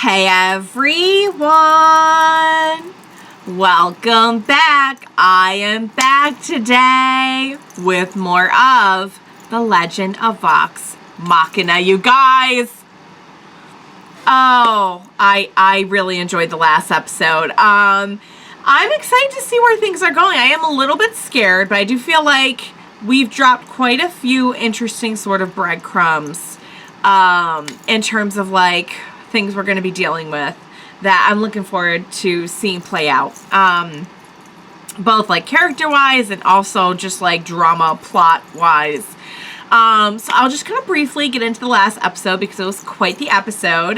Hey everyone! Welcome back. I am back today with more of the Legend of Vox Machina, you guys. Oh, I really enjoyed the last episode. I'm excited to see where things are going. I am a little bit scared, but I do feel like we've dropped quite a few interesting sort of breadcrumbs in terms of like things we're going to be dealing with that I'm looking forward to seeing play out. Both like character-wise and also just like drama plot-wise. So I'll just kind of briefly get into the last episode because it was quite the episode.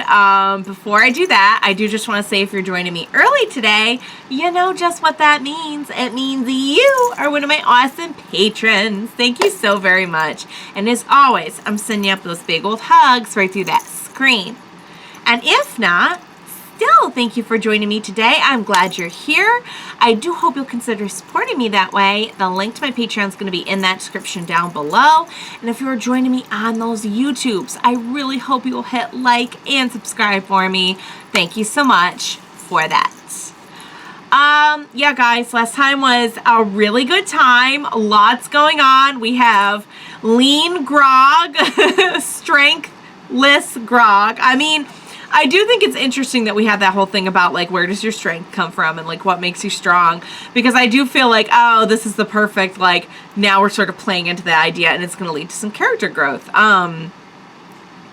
Before I do that, I do just want to say if you're joining me early today, you know just what that means. It means you are one of my awesome patrons. Thank you so very much. And as always, I'm sending you up those big old hugs right through that screen. And if not, still, thank you for joining me today. I'm glad you're here. I do hope you'll consider supporting me that way. The link to my Patreon is going to be in that description down below. And if you're joining me on those YouTubes, I really hope you'll hit like and subscribe for me. Thank you so much for that. Yeah, guys, last time was a really good time. Lots going on. We have lean Grog, strengthless Grog. I mean, I do think it's interesting that we have that whole thing about like where does your strength come from and like what makes you strong, because I do feel like, oh, this is the perfect, like now we're sort of playing into the idea and it's going to lead to some character growth.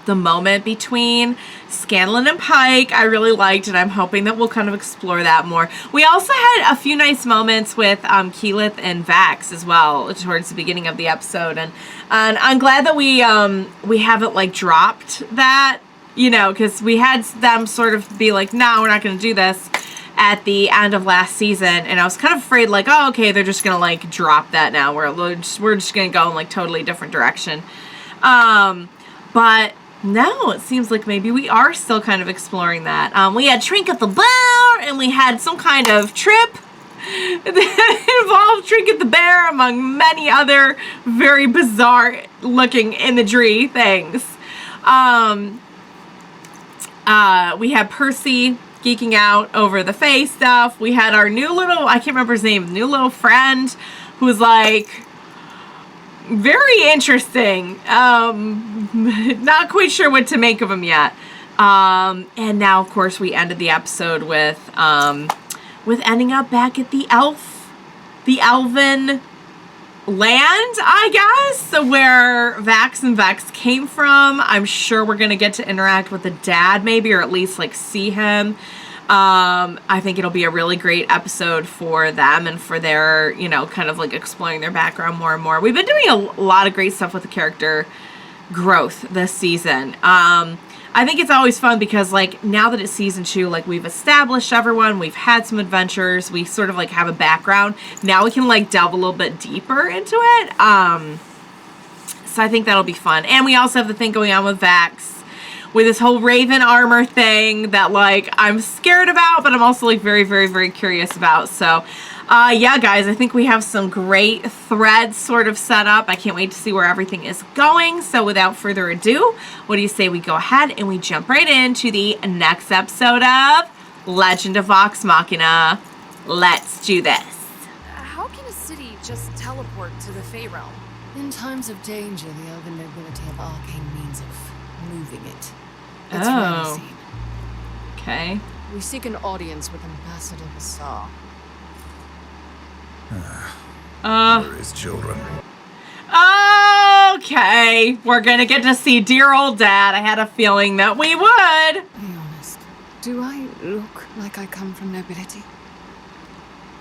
The moment between Scanlan and Pike I really liked, and I'm hoping that we'll kind of explore that more. We also had a few nice moments with Keyleth and Vax as well towards the beginning of the episode, and I'm glad that we haven't like dropped that. You know, because we had them sort of be like, no, we're not going to do this at the end of last season. And I was kind of afraid like, oh, okay, they're just going to like drop that now. We're just going to go in like totally different direction. But no, it seems like maybe we are still kind of exploring that. We had Trinket the Bear, and we had some kind of trip that involved Trinket the Bear, among many other very bizarre looking imagery things. We had Percy geeking out over the Fae stuff. We had our new little, I can't remember his name, new little friend who was like very interesting. Not quite sure what to make of him yet. And now, of course, we ended the episode with ending up back at the elven land, I guess, where Vex and Vax came from. I'm sure we're gonna get to interact with the dad maybe, or at least like see him. I think it'll be a really great episode for them and for their, you know, kind of like exploring their background more and more. We've been doing a lot of great stuff with the character growth this season. I think it's always fun because like now that it's season 2, like we've established everyone, we've had some adventures, we sort of like have a background. Now we can like delve a little bit deeper into it. So I think that'll be fun. And we also have the thing going on with Vax with this whole Raven armor thing that like I'm scared about, but I'm also like very, very, very curious about. So yeah, guys, I think we have some great threads sort of set up. I can't wait to see where everything is going. So without further ado, what do you say we go ahead and we jump right into the next episode of Legend of Vox Machina. Let's do this. How can a city just teleport to the Fae realm? In times of danger, the elven nobility have arcane means of moving it. It's Oh. rarely seen. Okay. We seek an audience with Ambassador Bassar. For his children. Okay. We're gonna get to see dear old dad. I had a feeling that we would. Be honest. Do I look like I come from nobility?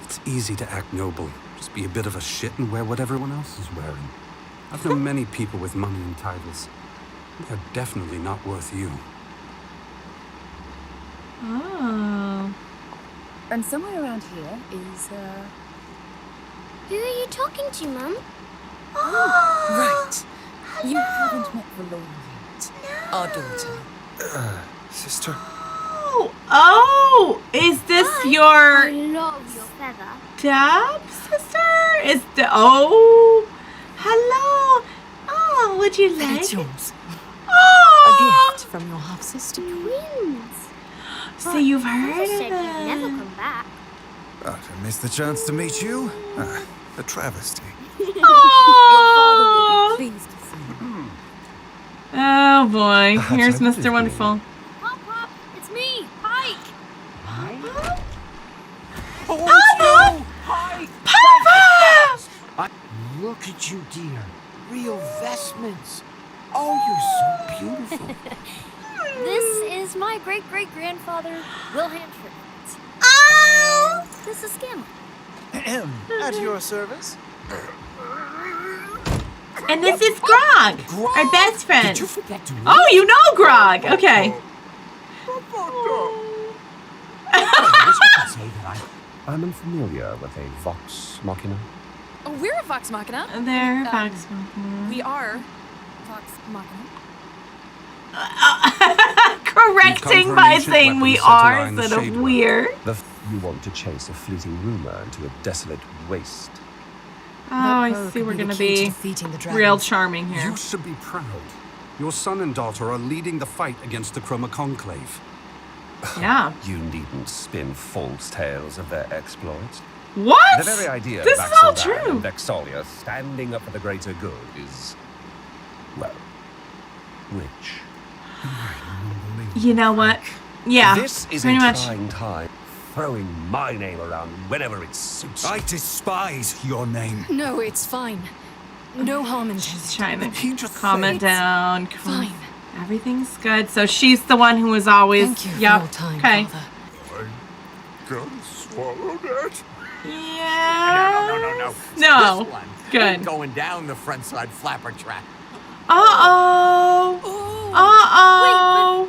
It's easy to act noble. Just be a bit of a shit and wear what everyone else is wearing. I've known many people with money and titles. They're definitely not worth you. Oh. And somewhere around here is, Who are you talking to, Mum? Right. You haven't met Valor yet. No. Our daughter. Sister? Oh, is this I your love your feather. step sister? Is the oh, hello. Oh, would you Then like it's it? yours. Oh, A gift from your half-sister. Twins. So you've heard Father of said you'd never it. come back. But I missed the chance to meet you. A travesty. Oh, Pleased to see you. oh boy. Here's Perhaps I Mr. Wonderful. Pop, Pop, it's me, Pike. Papa! Papa! Look at you, dear. Real vestments. Oh, you're so beautiful. This is my great-great-grandfather, Wilhelm Schritt. Oh! This is Scam. At your service. And this is Grog, our best friend. Did you forget to Oh, you know Grog. Okay. I wish I could say that I'm unfamiliar with a Vox Machina. Oh, we're a Vox Machina. There, Um, Vox. We are Vox Machina. Correcting by ancient saying we weapons set to are line the instead of shade we're. You want to chase a fleeting rumor into a desolate waste. Oh, I That see. bow We're could gonna the key to be defeating the real dragons. charming here. You should be proud. Your son and daughter are leading the fight against the Chroma Conclave. Yeah. You needn't spin false tales of their exploits. What? The very idea This of is all Vax true. and Vexalia standing up for the greater good is, well, rich. You know what? Yeah. This is pretty a much. trying time, throwing my name around whenever it suits you. I despise your name. No, it's fine. No harm She's intended. trying to You just calm say it down. Fine. Everything's good. So she's the one who was always. Thank you for Yep. your time, Okay. Father. Gotta swallow that. Yeah. This No. one Good. ain't going down the front side flapper track. Uh-oh. Uh-oh.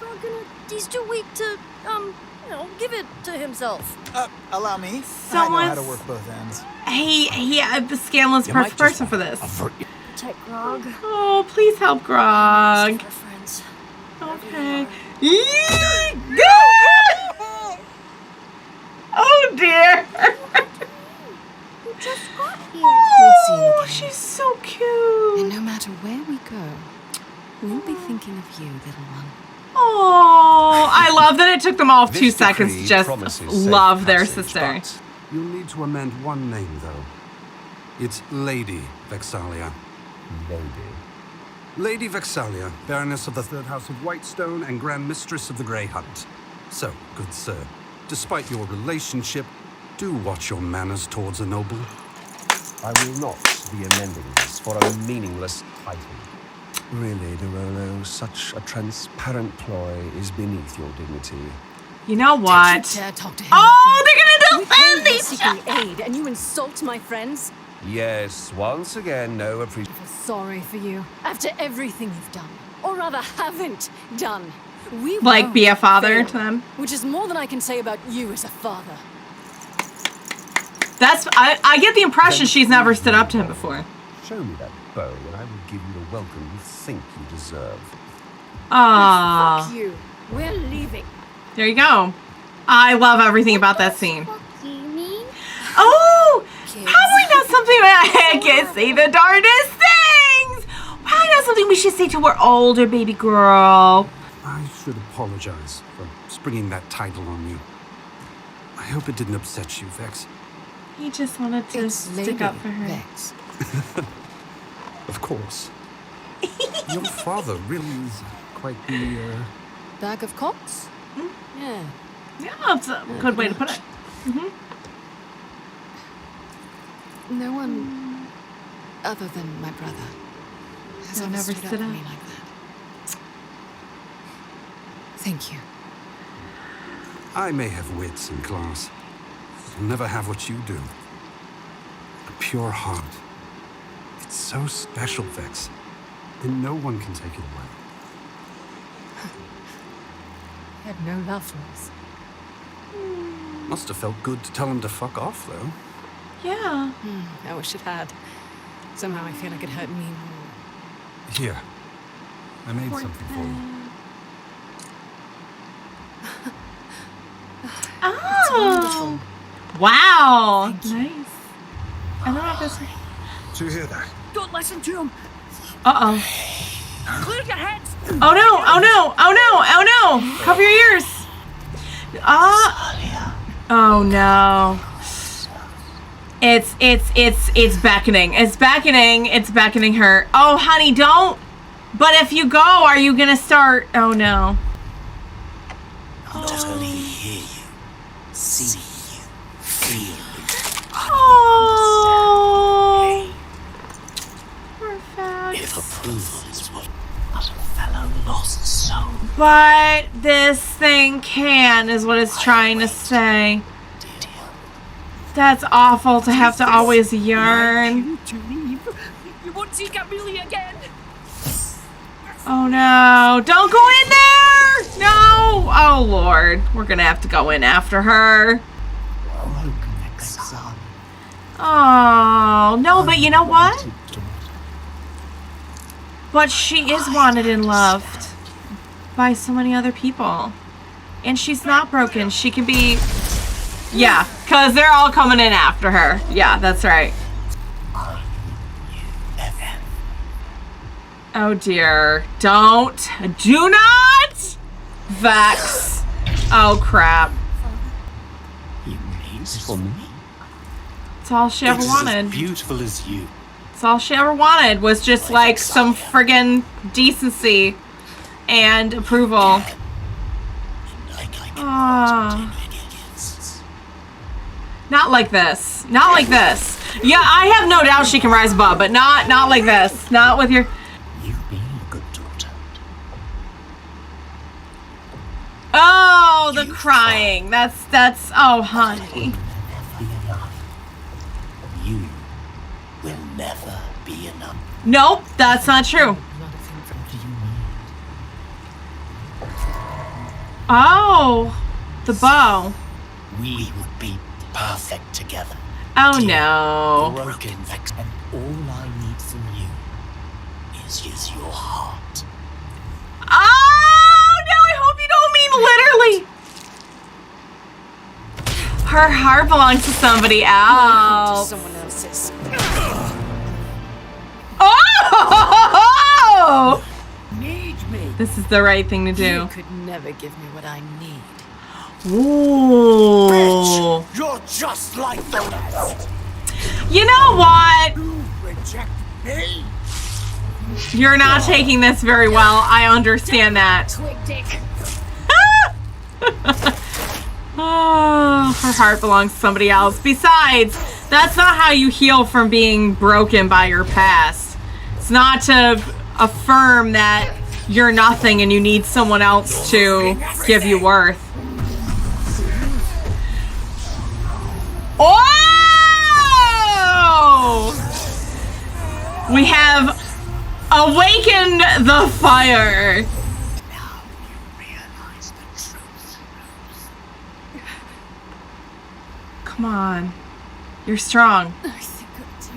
Grog he's too weak to, give it to himself. Allow me. I know Someone's- how to work both ends. Scanlan's You the might perfect just person for this. avert your- Check Grog. Oh, please help Grog. We're friends. Okay. Yee! Oh dear. You just got here. We'll see you Oh, again. she's so And cute. no matter where we go, we'll be thinking of you, little one. Oh, I love that it took them all 2 This seconds decree to just promises safe love their passage, sister. but You'll need to amend one name, though. It's Lady Vexalia. Lady. Lady Vexalia, Baroness of the Third House of Whitestone and Grand Mistress of the Grey Hunt. So, good sir, despite your relationship, do watch your manners towards a noble. I will not be amending this for a meaningless title. Really, De Rolo, such a transparent ploy is beneath your dignity. You know Don't what? you dare talk to him. Oh, they're gonna We came defend here each seeking other. aid, and you insult my friends? Yes, once again, no appreciation. I feel sorry for you. After everything you've done, or rather haven't done. We Like, be a won't father fail, to them? Which is more than I can say about you as a father. I get the impression she's never stood up to him before. Show me that bow, and I will give you the welcome you think you deserve. Ah, Fuck you. We're leaving. there you go. I love everything about that scene. Fuck you mean? Oh, Kids. how do we know something I can't say the darndest things? How do we know something we should say to our older baby girl? I should apologize for springing that title on you. I hope it didn't upset you, Vex. He just wanted to It's stick Lady up for her. Vex. Of course. Your father really is quite the, Bag of cocks? Yeah. Yeah, that's a good way to put it. No one other than my brother has Will ever never stood up stood for up. me like that. Thank you. I may have wits and class. I'll never have what you do. A pure heart. It's so special, Vex. And no one can take it away. I had no love for us. Must have felt good to tell him to fuck off, though. Yeah. I wish it had. Somehow I feel like it hurt me more. Here. I made something for you. Oh. Wow. Nice. I don't know if this. Do you hear that? Don't listen to him. Uh-oh. Clear your heads. Oh no, oh no, oh no, oh no. Cover your ears. Oh no. It's beckoning. It's beckoning. It's beckoning her. Oh, honey, don't. But if you go, are you gonna start? Oh no. I'll just only hear you, see you, feel you. Oh. Poor Vax. If approval is what a fellow lost soul. But this thing can, is what it's trying to say. That's awful to have to always yearn. You won't see Camille again. Oh no, don't go in there! No! Oh Lord, we're gonna have to go in after her. Oh, no, but you know what? But she is wanted and loved by so many other people. And she's not broken. She can be... Yeah, because they're all coming in after her. Yeah, that's right. Oh dear. Don't. Do not! Vex. Oh crap. You made for me. It's all she ever wanted. As beautiful as you. It's all she ever wanted was just like some friggin' decency and approval. Oh. Not like this. Not like this. Yeah, I have no doubt she can rise above, but not like this. Not with your... You've been a good daughter. Oh, the crying. That's oh, honey. You will never be enough. Nope, that's not true. Oh, the bow. We would be perfect together. Oh no. Broken Vex, and all I need from you is your heart. Oh no, I hope you don't mean literally. Her heart belongs to somebody else. Someone else's. Oh! Need me. This is the right thing to do. You could never give me what I need. Ooh. Bitch, you're just like the rest. You know what? You reject me. You're not taking this very well. I understand that. Twig dick. Oh, her heart belongs to somebody else. Besides, that's not how you heal from being broken by your past. It's not to affirm that you're nothing and you need someone else to give you worth. Oh! We have awakened the fire. Now you realize the truth. Come on. You're strong. I think I do.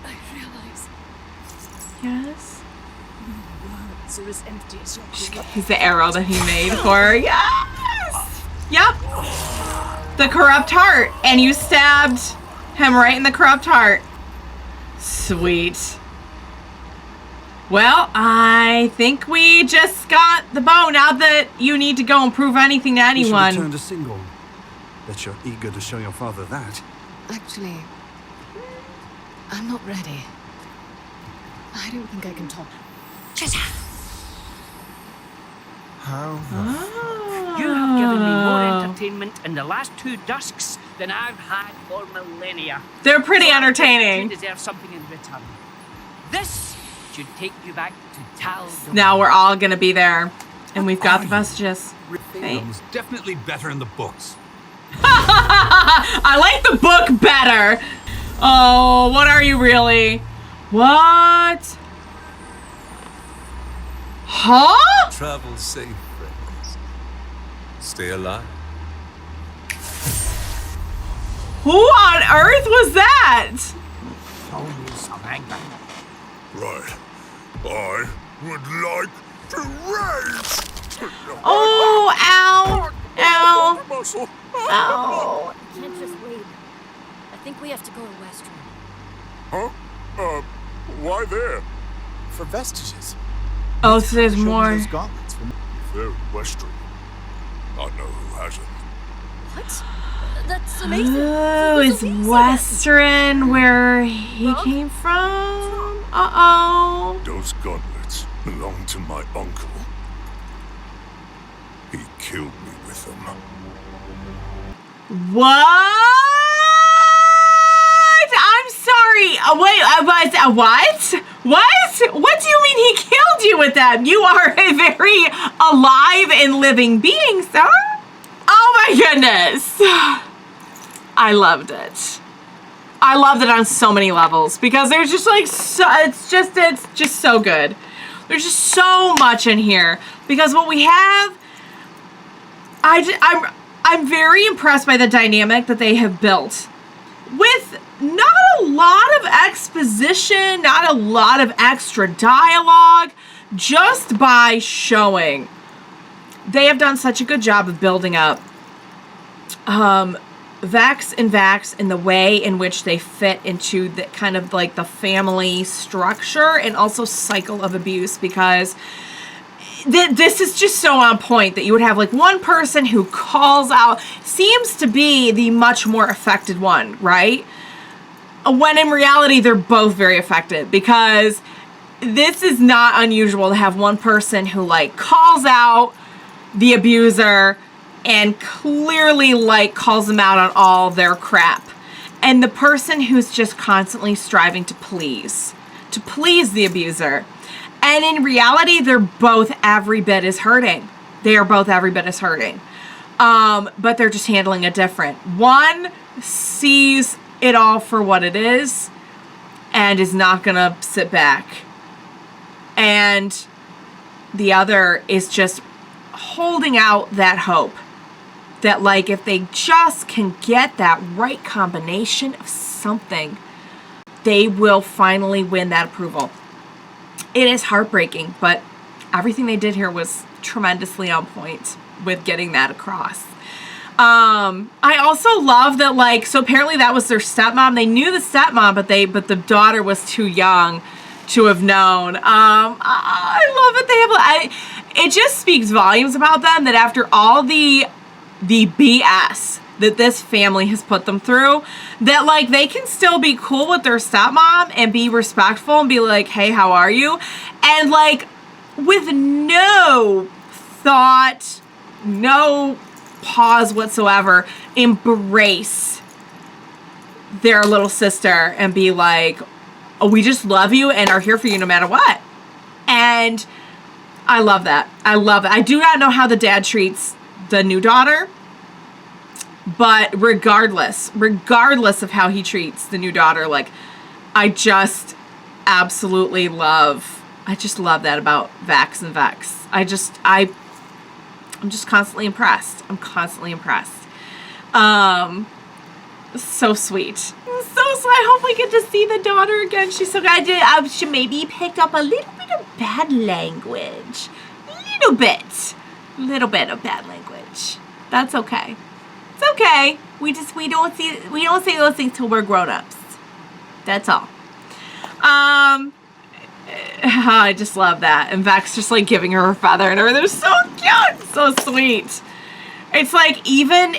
I realize Yes? words are as empty as your grave. He's the arrow that he made for her. Yes! Yep. The corrupt heart. And you stabbed him right in the corrupt heart. Sweet. Well, I think we just got the bow. Now that you need to go and prove anything to You should have anyone. turned a single. Bet you're eager to show your father that. Actually, I'm not ready. I don't think I can top. How You have given me more Oh. entertainment in the last 2 dusks than I've had for millennia. They're pretty You entertaining. deserve something in return. This should take you back to Tal. Now we're all gonna be there. And we've got the messages. Hey. It was definitely better in the books. I like the book better. Oh, what are you really? What? Huh? Travel safe, friends. Stay alive. Who on earth was that? Show me some anger. Right. I would like to rage. Oh, ow. Ow. Muscle. Ow. We can't just wait. I think we have to go to Western. Huh? Why there? for vestiges. Oh, so there's Show me more. those gauntlets from- Very Western. I know who hasn't. What? That's amazing. Oh, is Western where he came from? Uh-oh. Those gauntlets belong to my uncle. He killed me with them. What? I'm sorry. Wait, what? What do you mean he killed you with them? You are a very alive and living being, sir. Oh my goodness. I loved it. I loved it on so many levels because there's just like it's just so good. There's just so much in here because what we have, I'm very impressed by the dynamic that they have built with not a lot of exposition, not a lot of extra dialogue, just by showing. They have done such a good job of building up Vex and Vax in the way in which they fit into the kind of like the family structure and also cycle of abuse, because this is just so on point that you would have like one person who calls out, seems to be the much more affected one, right? When in reality, they're both very affected, because this is not unusual to have one person who like calls out the abuser and clearly like calls them out on all their crap. And the person who's just constantly striving to please the abuser. And in reality, they're both every bit as hurting. They are both every bit as hurting. But they're just handling it different. One sees it all for what it is and is not gonna sit back. And the other is just holding out that hope that like if they just can get that right combination of something, they will finally win that approval. It is heartbreaking, but everything they did here was tremendously on point with getting that across. I also love that, like, so apparently that was their stepmom. They knew the stepmom, but the daughter was too young to have known. I love it. It just speaks volumes about them that after all the BS that this family has put them through, that like they can still be cool with their stepmom and be respectful and be like, hey, how are you? And like with no thought, no pause whatsoever, embrace their little sister and be like, oh, we just love you and are here for you no matter what. And I love that. I love it. I do not know how the dad treats the new daughter, but regardless of how he treats the new daughter, like I just absolutely love that about Vex and Vax. I'm just constantly impressed. So sweet. So I hope we get to see the daughter again. She's so good. She maybe picked up a little bit of bad language. Little bit of bad language. That's okay. It's okay. We don't say those things till we're grown-ups. That's all. I just love that. And Vex just like giving her feather and everything. They're so cute. So sweet. It's like even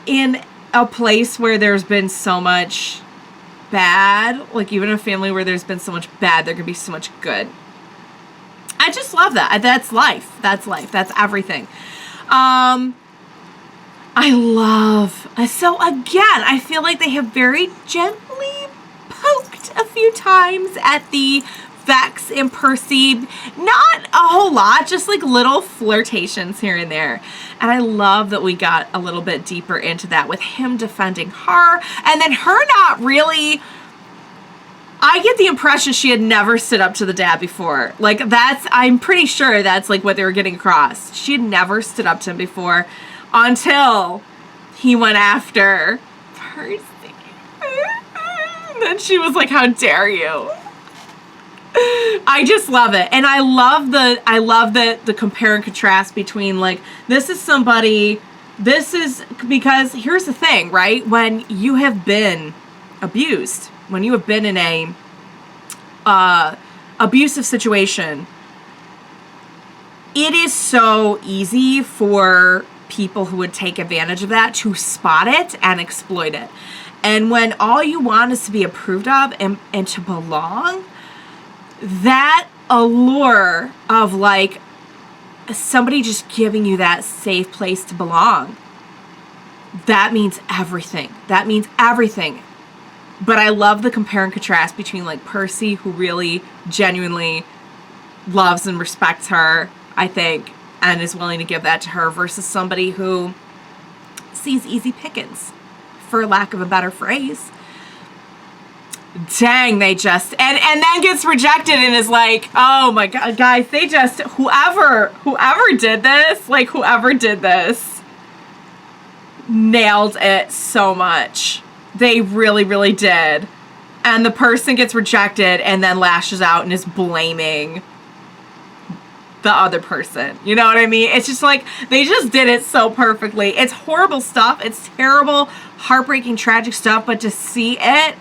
in a place where there's been so much bad, like even a family where there's been so much bad, there can be so much good. I just love that. That's life. That's everything. So again, I feel like they have very gently poked a few times at the Vex and Percy. Not a whole lot, just like little flirtations here and there. And I love that we got a little bit deeper into that with him defending her and then her not really. I get the impression she had never stood up to the dad before. Like I'm pretty sure that's like what they were getting across. She had never stood up to him before until he went after Percy. And then she was like, how dare you? I just love it. And I love the compare and contrast between like, this is because here's the thing, right? When you have been abused, when you have been in a abusive situation, it is so easy for people who would take advantage of that to spot it and exploit it. And when all you want is to be approved of and to belong, that allure of like somebody just giving you that safe place to belong, that means everything. That means everything. But I love the compare and contrast between like Percy, who really genuinely loves and respects her, I think, and is willing to give that to her, versus somebody who sees easy pickings, for lack of a better phrase. Dang, they just, and then gets rejected and is like, oh my God, guys, they just, whoever did this, nailed it so much. They really, really did. And the person gets rejected and then lashes out and is blaming the other person. You know what I mean? It's just like, they just did it so perfectly. It's horrible stuff. It's terrible, heartbreaking, tragic stuff. But to see it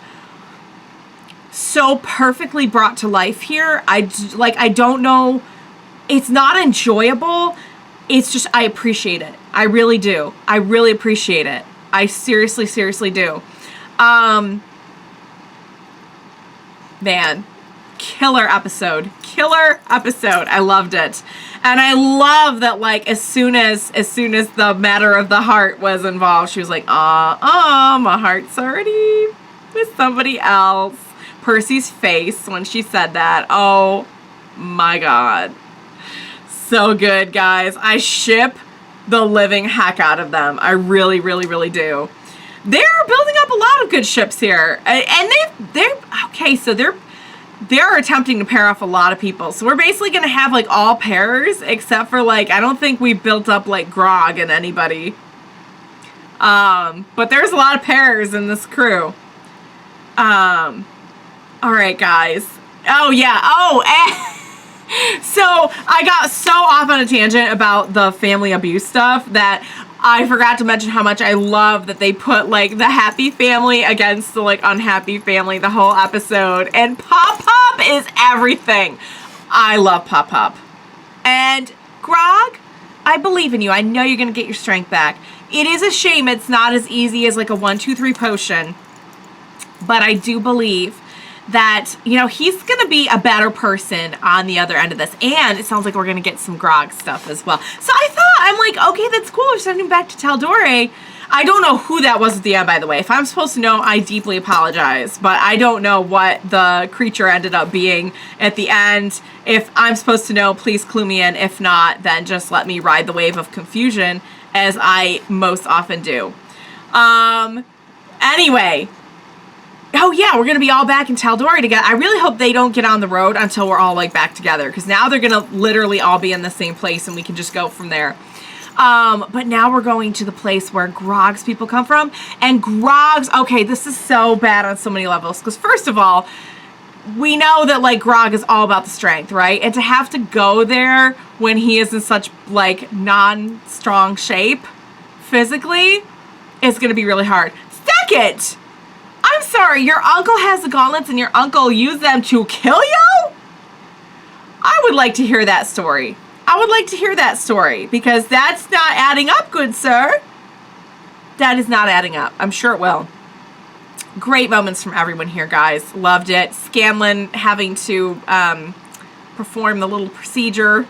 so perfectly brought to life here, I don't know. It's not enjoyable. It's just, I appreciate it. I really do. I really appreciate it. I seriously, seriously do. Man, killer episode. I loved it. And I love that, like, as soon as the matter of the heart was involved, she was like, my heart's already with somebody else. Percy's face when she said that. Oh my God. So good, guys. I ship the living heck out of them. I really, really, really do. They're building up a lot of good ships here. And they're attempting to pair off a lot of people. So we're basically going to have like all pairs, except for like, I don't think we've built up like Grog and anybody. But there's a lot of pairs in this crew. All right, guys. Oh yeah. So I got so off on a tangent about the family abuse stuff that I forgot to mention how much I love that they put like the happy family against the like unhappy family the whole episode. And Pop Pop is everything. I love Pop Pop. And Grog, I believe in you. I know you're going to get your strength back. It is a shame it's not as easy as like a 1, 2, 3 potion. But I do believe that, you know, he's going to be a better person on the other end of this. And it sounds like we're going to get some Grog stuff as well. So I'm like, okay, that's cool. We're sending him back to Tal'Dorei. I don't know who that was at the end, by the way. If I'm supposed to know, I deeply apologize. But I don't know what the creature ended up being at the end. If I'm supposed to know, please clue me in. If not, then just let me ride the wave of confusion, as I most often do. Anyway. Oh yeah, we're going to be all back in Tal'Dorei together. I really hope they don't get on the road until we're all like back together, because now they're going to literally all be in the same place and we can just go from there. But now we're going to the place where Grog's people come from. And Grog's, okay, this is so bad on so many levels, because first of all, we know that like Grog is all about the strength, right? And to have to go there when he is in such like non-strong shape physically is going to be really hard. Second, I'm sorry, your uncle has the gauntlets and your uncle used them to kill you? I would like to hear that story. Because that's not adding up, good sir. That is not adding up. I'm sure it will. Great moments from everyone here, guys. Loved it. Scanlan having to perform the little procedure.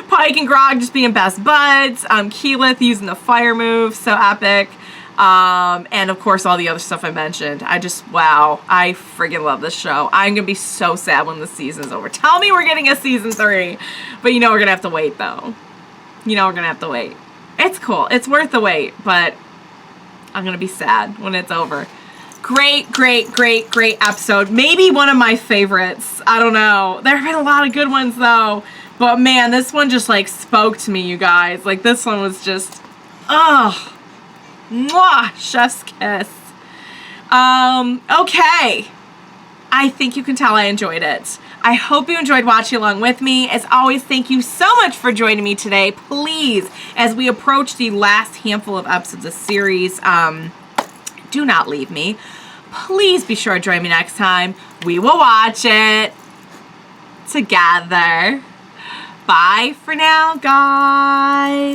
Pike and Grog just being best buds. Keyleth using the fire move. So epic. And of course all the other stuff I mentioned. Wow, I friggin' love this show. I'm gonna be so sad when the season's over. Tell me we're getting a season 3, but you know we're gonna have to wait though. It's cool, it's worth the wait, but I'm gonna be sad when it's over. Great episode. Maybe one of my favorites. I don't know. There have been a lot of good ones though, but man, this one just like spoke to me, you guys. Like this one was just, mwah, chef's kiss. Okay. I think you can tell I enjoyed it. I hope you enjoyed watching along with me. As always, thank you so much for joining me today. Please, as we approach the last handful of episodes of the series, do not leave me. Please be sure to join me next time. We will watch it together. bye for now, guys.